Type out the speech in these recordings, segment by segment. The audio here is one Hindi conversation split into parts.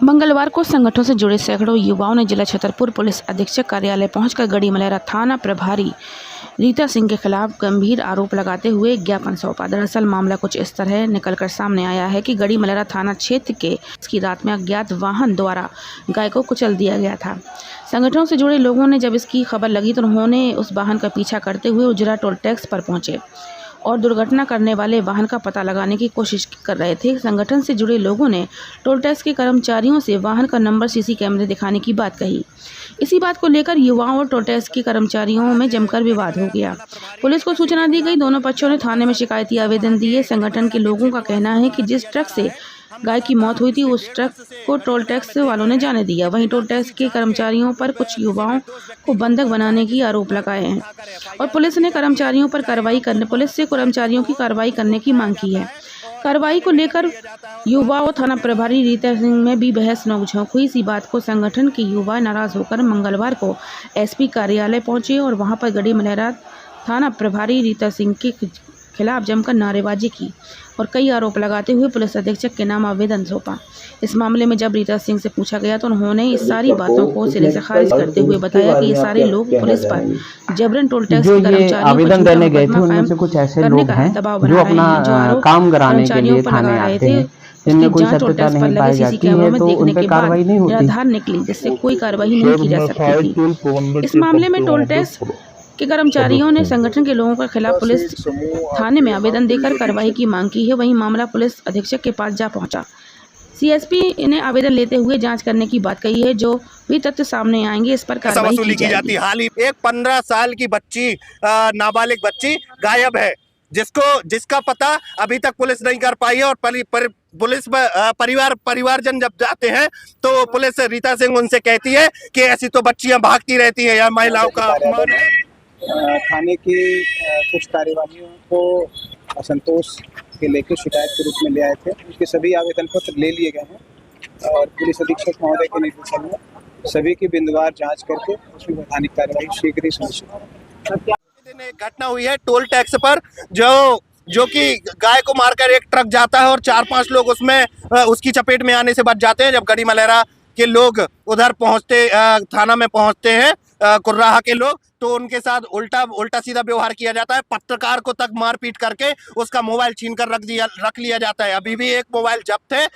मंगलवार को संगठनों से जुड़े सैकड़ों युवाओं ने जिला छतरपुर पुलिस अधीक्षक कार्यालय पहुंचकर गढ़ीमलेरा थाना प्रभारी रीता सिंह के खिलाफ गंभीर आरोप लगाते हुए ज्ञापन सौंपा। दरअसल मामला कुछ इस तरह निकलकर सामने आया है कि गढ़ीमलेरा थाना क्षेत्र के की रात में अज्ञात वाहन द्वारा गाय को कुचल दिया गया था। संगठनों से जुड़े लोगों ने जब इसकी खबर लगी तो उन्होंने उस वाहन का पीछा करते हुए उजरा टोल टैक्स पर पहुंचे और दुर्घटना करने वाले वाहन का पता लगाने की कोशिश कर रहे थे। संगठन से जुड़े लोगों ने टोल टैक्स के कर्मचारियों से वाहन का नंबर सीसी कैमरे दिखाने की बात कही। इसी बात को लेकर युवाओं और टोल टैक्स के कर्मचारियों में जमकर विवाद हो गया। पुलिस को सूचना दी गई। दोनों पक्षों ने थाने में शिकायती आवेदन दिए। संगठन के लोगों का कहना है कि जिस ट्रक से गाय की मौत हुई थी उस ट्रक को टोल टैक्स वालों ने जाने दिया। वहीं टोल टैक्स के कर्मचारियों पर कुछ युवाओं को बंधक बनाने की आरोप लगाए हैं और पुलिस से कर्मचारियों की कार्रवाई करने की मांग की है। कार्रवाई को लेकर युवा और थाना प्रभारी रीता सिंह में भी बहस नोकझोंक हुई। इसी बात को संगठन के युवा नाराज होकर मंगलवार को एसपी कार्यालय पहुंचे और वहां पर गढ़ीमलेरा थाना प्रभारी रीता सिंह के खिलाफ जमकर नारेबाजी की और कई आरोप लगाते हुए पुलिस अधीक्षक के नाम आवेदन सौंपा। इस मामले में जब रीता सिंह से पूछा गया तो उन्होंने इस सारी बातों को सिरे से खारिज करते हुए बताया कि ये सारे लोग पुलिस पर जबरन टोल टैक्स के कर्मचारियों आवेदन देने गए थे, उनमें से कुछ ऐसे लोग हैं जो अपना काम कराने के लिए थाने आते हैं, जिनमें कोई सत्यता नहीं पाई जाती है तो उन पर कार्रवाई नहीं होती। निराधार निकली जिससे कोई कार्रवाई नहीं की जा सकती थी। इस मामले में टोल टैक्स के कर्मचारियों ने संगठन के लोगों के खिलाफ पुलिस थाने में आवेदन देकर कार्रवाई की मांग की है। वहीं मामला पुलिस अधीक्षक के पास जा पहुंचा। सीएसपी ने आवेदन लेते हुए जांच करने की बात कही है। जो भी तथ्य सामने आएंगे इस पर कार्रवाई की जाती। हाल ही एक 15 साल की बच्ची, नाबालिग बच्ची गायब है, जिसका पता अभी तक पुलिस नहीं कर पाई है। और पुलिस परिवारजन जब जाते हैं तो पुलिस रीता सिंह उनसे कहती है कि ऐसी तो बच्चियां भागती रहती हैं, यह महिलाओं का अपमान है। थाने की कुछ कार्यवाहियों को असंतोष के लेकर शिकायत के रूप में ले आए थे। उनके सभी आवेदन पत्र ले लिए गए हैं और पुलिस अधीक्षक महोदय के निर्देशन में सभी की बिंदुवार जांच करके उसमें वैधानिक कार्यवाही शीघ्र ही सुनिश्चित। एक घटना हुई है टोल टैक्स पर, जो कि गाय को मारकर एक ट्रक जाता है और 4-5 लोग उसकी चपेट में आने से बच जाते हैं। जब गढ़ीमलेरा के लोग उधर थाना में पहुंचते हैं, कुर्राहा के लोग, तो उनके साथ उल्टा सीधा व्यवहार किया जाता है। पत्रकार को तक मारपीट करके उसका मोबाइल छीनकर रख लिया जाता है। अभी भी एक मोबाइल जब्त है।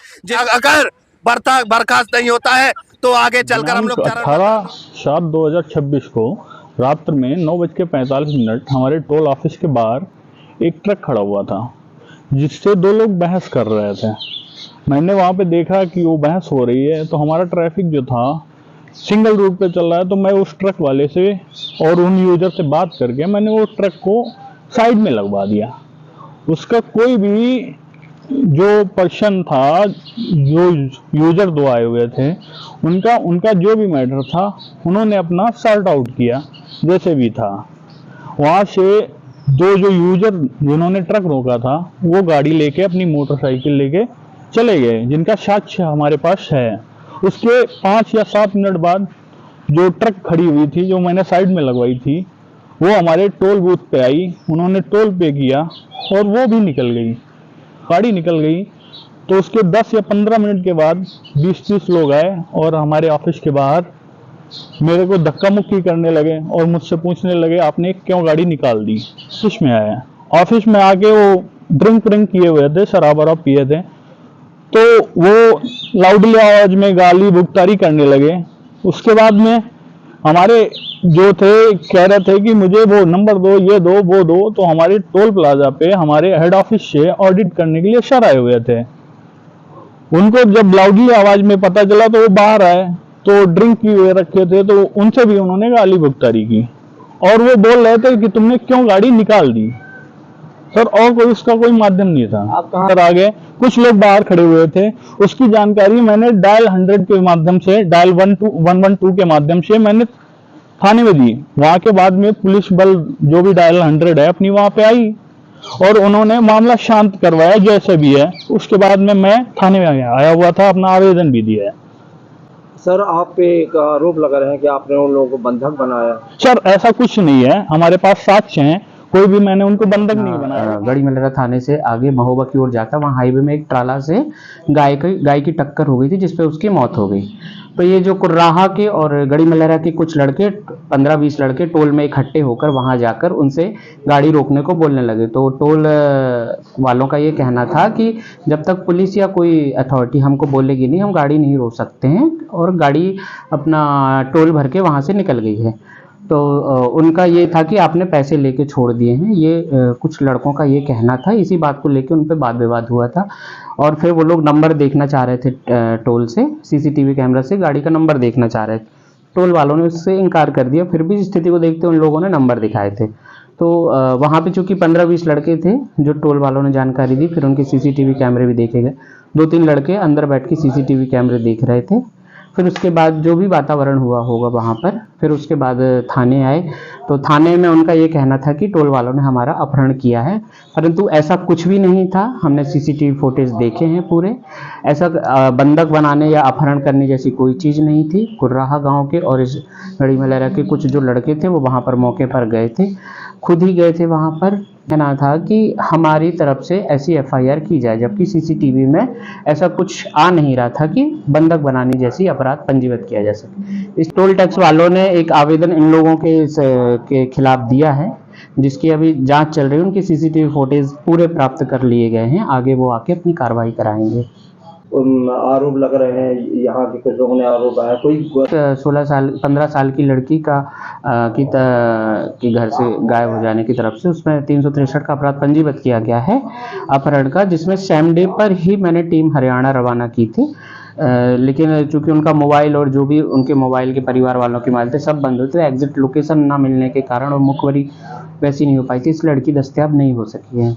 अगर बर्खास्त नहीं होता है तो आगे चलकर हम लोग 18/7/2026 को रात्र में 9:45 हमारे टोल ऑफिस के बाहर एक ट्रक खड़ा हुआ था जिससे 2 लोग बहस कर रहे थे। मैंने वहाँ पे देखा कि वो बहस हो रही है तो हमारा ट्रैफिक जो था सिंगल रूट पे चल रहा है, तो मैं उस ट्रक वाले से और उन यूजर से बात करके मैंने वो ट्रक को साइड में लगवा दिया। उसका कोई भी जो पर्सन था, जो यूजर 2 आए हुए थे, उनका जो भी मैटर था उन्होंने अपना सॉर्ट आउट किया जैसे भी था। वहाँ से जो यूजर जिन्होंने ट्रक रोका था वो गाड़ी लेके अपनी मोटरसाइकिल लेके चले गए, जिनका साक्ष्य हमारे पास है। उसके 5 या 7 मिनट बाद जो ट्रक खड़ी हुई थी, जो मैंने साइड में लगवाई थी, वो हमारे टोल बूथ पे आई। उन्होंने टोल पे किया और वो भी निकल गई, गाड़ी निकल गई। तो उसके 10 या 15 मिनट के बाद 20-30 लोग आए और हमारे ऑफिस के बाहर मेरे को धक्का मुक्की करने लगे और मुझसे पूछने लगे आपने क्यों गाड़ी निकाल दी। ऑफिस में आया, ऑफिस में आके वो ड्रिंक किए हुए थे, शराब वराब पिए थे, तो वो लाउडली आवाज में गाली भुगतारी करने लगे। उसके बाद में हमारे जो थे कह रहे थे कि मुझे वो नंबर दो, ये दो, वो दो। तो हमारे टोल प्लाजा पे हमारे हेड ऑफिस से ऑडिट करने के लिए सर आए हुए थे। उनको जब लाउडली आवाज में पता चला तो वो बाहर आए, तो ड्रिंक किए हुए रखे थे, तो उनसे भी उन्होंने गाली भुगतारी की और वो बोल रहे थे कि तुमने क्यों गाड़ी निकाल दी। सर और कोई उसका कोई माध्यम नहीं था। आप कहाँ आगे कुछ लोग बाहर खड़े हुए थे, उसकी जानकारी मैंने डायल 100 के माध्यम से, डायल 112 के माध्यम से मैंने थाने में दी। वहां के बाद में पुलिस बल जो भी डायल 100 है अपनी वहां पे आई और उन्होंने मामला शांत करवाया जैसे भी है। उसके बाद में मैं थाने में आया हुआ था, अपना आवेदन भी दिया है। सर आप पे एक आरोप लगा रहे हैं कि आपने उन लोगों को बंधक बनाया। सर ऐसा कुछ नहीं है, हमारे पास साक्ष्य हैं। कोई भी मैंने उनको बंधक नहीं बनाया। गढ़ी मलेरा थाने से आगे महोबा की ओर जाता, वहाँ हाईवे में एक ट्राला से गाय की टक्कर हो गई थी, जिसपे उसकी मौत हो गई। तो ये जो कुर्राहा के और गढ़ी मलेरा के कुछ लड़के 15-20 लड़के टोल में इकट्ठे होकर वहां जाकर उनसे गाड़ी रोकने को बोलने लगे। तो टोल वालों का ये कहना था कि जब तक पुलिस या कोई अथॉरिटी हमको बोलेगी नहीं, हम गाड़ी नहीं रोक सकते हैं, और गाड़ी अपना टोल भर के वहां से निकल गई है। तो उनका ये था कि आपने पैसे लेके छोड़ दिए हैं, ये कुछ लड़कों का ये कहना था। इसी बात को लेके उन पे वाद विवाद हुआ था, और फिर वो लोग नंबर देखना चाह रहे थे टोल से, सीसीटीवी कैमरा से गाड़ी का नंबर देखना चाह रहे थे। टोल वालों ने उससे इनकार कर दिया, फिर भी स्थिति को देखते उन लोगों ने नंबर दिखाए थे। तो वहाँ पे चूंकि 15-20 लड़के थे जो टोल वालों ने जानकारी दी, फिर उनके सीसीटीवी कैमरे भी देखे गए। 2-3 लड़के अंदर बैठ के सीसीटीवी कैमरे देख रहे थे। फिर उसके बाद जो भी वातावरण हुआ होगा वहाँ पर, फिर उसके बाद थाने आए। तो थाने में उनका ये कहना था कि टोल वालों ने हमारा अपहरण किया है, परंतु ऐसा कुछ भी नहीं था। हमने सीसीटीवी फुटेज देखे हैं पूरे, ऐसा बंधक बनाने या अपहरण करने जैसी कोई चीज़ नहीं थी। कुर्राहा गांव के और इस गढ़ी मलेरा के कुछ जो लड़के थे वो वहाँ पर मौके पर गए थे, खुद ही गए थे वहाँ पर। कहना था कि हमारी तरफ से ऐसी एफआईआर की जाए, जबकि सीसीटीवी में ऐसा कुछ आ नहीं रहा था कि बंधक बनाने जैसी अपराध पंजीबद्ध किया जा सके। इस टोल टैक्स वालों ने एक आवेदन इन लोगों के खिलाफ दिया है, जिसकी अभी जांच चल रही है। उनकी सीसीटीवी फुटेज पूरे प्राप्त कर लिए गए हैं, आगे वो आके अपनी कार्रवाई कराएंगे। आरोप लग रहे हैं, यहाँ के कुछ लोगों ने आरोप लगाया, कोई 15 साल की लड़की का की घर से गायब हो जाने की तरफ से उसमें 363 का अपराध पंजीबद्ध किया गया है अपहरण का, जिसमें सेम डे पर ही मैंने टीम हरियाणा रवाना की थी। लेकिन चूंकि उनका मोबाइल और जो भी उनके मोबाइल के परिवार वालों के मोबाइल थे सब बंद हुए थे, एग्जिट लोकेशन ना मिलने के कारण और मुखबरी वैसी नहीं हो पाई थी, इस लड़की दस्तयाब नहीं हो सकी है।